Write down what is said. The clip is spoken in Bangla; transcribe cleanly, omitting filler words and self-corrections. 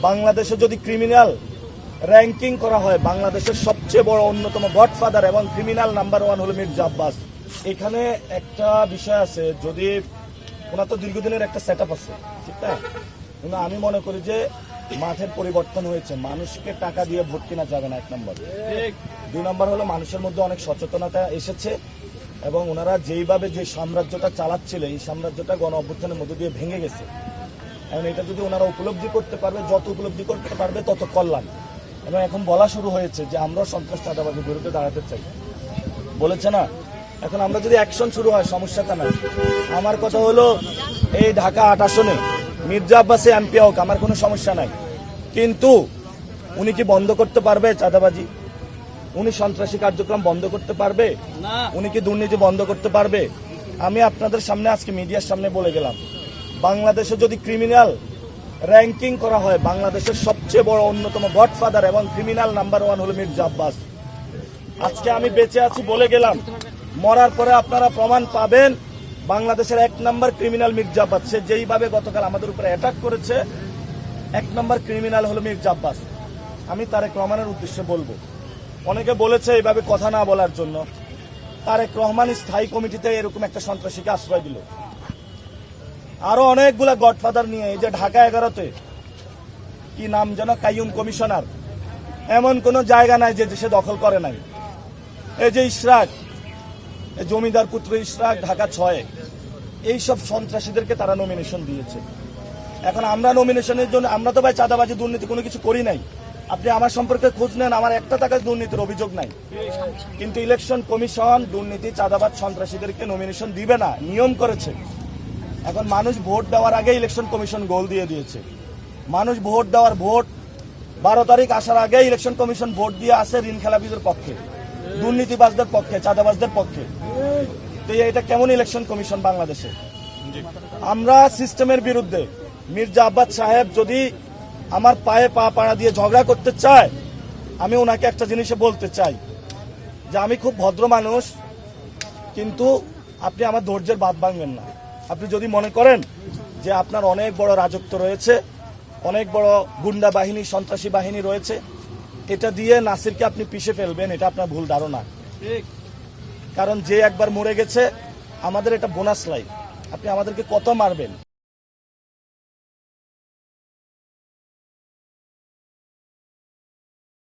বাংলাদেশে যদি ক্রিমিনাল র্যাঙ্কিং করা হয়, বাংলাদেশের সবচেয়ে বড় অন্যতম গডফাদার এবং ক্রিমিনাল নাম্বার 1 হলো মির্জা আব্বাস। এখানে একটা বিষয় আছে, যদি ওনার তো দীর্ঘদিনের একটা সেট আপ আছে, ঠিক না? কিন্তু আমি মনে করি যে মাঠের পরিবর্তন হয়েছে, মানুষকে টাকা দিয়ে ভোট কেনা যাবে না, 1 নম্বর। 2 নম্বর হলো মানুষের মধ্যে অনেক সচেতনতা এসেছে এবং ওনারা যেইভাবে যে সাম্রাজ্যটা চালাচ্ছিল, এই সাম্রাজ্যটা গণ অভ্যুত্থানের মধ্যে দিয়ে ভেঙে গেছে। এখন এটা যদি ওনারা উপলব্ধি করতে পারবে, যত উপলব্ধি করতে পারবে তত কল্যাণ। এবং এখন বলা শুরু হয়েছে যে আমরাও সন্ত্রাস চাঁদাবাজির বিরুদ্ধে দাঁড়াতে চাই, বলেছে না? এখন আমরা যদি অ্যাকশন শুরু হয়, সমস্যাটা নাই। আমার কথা হলো, এই ঢাকা 8 আসনে মির্জা আব্বাসে এমপি হোক, আমার কোনো সমস্যা নাই, কিন্তু উনি কি বন্ধ করতে পারবে চাঁদাবাজি? উনি সন্ত্রাসী কার্যক্রম বন্ধ করতে পারবে? উনি কি দুর্নীতি বন্ধ করতে পারবে? আমি আপনাদের সামনে আজকে মিডিয়ার সামনে বলে গেলাম, বাংলাদেশে যদি ক্রিমিনাল র্যাঙ্কিং করা হয়, বাংলাদেশের সবচেয়ে বড় অন্যতম গডফাদার এবং ক্রিমিনাল নাম্বার 1 হলো মির্জা আব্বাস। আজকে আমি বেঁচে আছি বলে গেলাম, মরার পরে আপনারা প্রমাণ পাবেন বাংলাদেশের 1 নম্বর ক্রিমিনাল মির্জা আব্বাস। সে যেইভাবে গতকাল আমাদের উপরে অ্যাটাক করেছে, 1 নম্বর ক্রিমিনাল হলো মির্জা আব্বাস। আমি তারেক রহমানের উদ্দেশ্যে বলবো, অনেকে বলেছে এইভাবে কথা না বলার জন্য। তারেক রহমান স্থায়ী কমিটিতে এরকম একটা সন্ত্রাসীকে আশ্রয় দিল, আরো অনেকগুলা গডফাদার নিয়ে। এই যে ঢাকা 11তে কি নাম যেন, কাইয়ুম কমিশনার, এমন কোন জায়গা নাই যে দেশে দখল করে নাই। এই যে ইশরাক, জমিদার পুত্র ইশরাক, ঢাকা 6, এইসব সন্ত্রাসীদেরকে তারা নমিনেশন দিয়েছে। এখন আমরা নমিনেশনের জন্য, আমরা তো ভাই চাঁদাবাজি দুর্নীতি কোনো কিছু করি নাই। আপনি আমার সম্পর্কে খোঁজ নেন, আমার 1 টাকা দুর্নীতির অভিযোগ নাই। কিন্তু ইলেকশন কমিশন দুর্নীতি, চাঁদাবাজ, সন্ত্রাসীদেরকে নমিনেশন দিবে না, নিয়ম করেছে। এখন মানুষ ভোট দেওয়ার আগে ইলেকশন কমিশন গোল দিয়ে দিয়েছে। মানুষ ভোট 12 তারিখ আসার আগে ইলেকশন কমিশন ভোট দিয়ে আসে ঋণ খেলাপিদের পক্ষে, দুর্নীতিবাজদের পক্ষে, চাঁদাবাজদের পক্ষে। তো এটা কেমন ইলেকশন কমিশন বাংলাদেশে? আমরা সিস্টেমের বিরুদ্ধে। মির্জা আব্বাস সাহেব যদি আমার পায়ে পা পাড়া দিয়ে ঝগড়া করতে চায়, আমি ওনাকে একটা জিনিসে বলতে চাই যে আমি খুব ভদ্র মানুষ, কিন্তু আপনি আমার ধৈর্যের বাঁধ ভাঙবেন না। আপনি যদি মনে করেন যে আপনার অনেক বড় রাজত্ব রয়েছে, অনেক বড় গুন্ডা বাহিনী, সন্ত্রাসী বাহিনী রয়েছে, এটা দিয়ে নাসিরকে আপনি পিষে ফেলবেন, এটা আপনার ভুল ধারণা। কারণ যে একবার মরে গেছে, আমাদের এটা বোনাস লাইফ। আপনি আমাদেরকে কত মারবেন?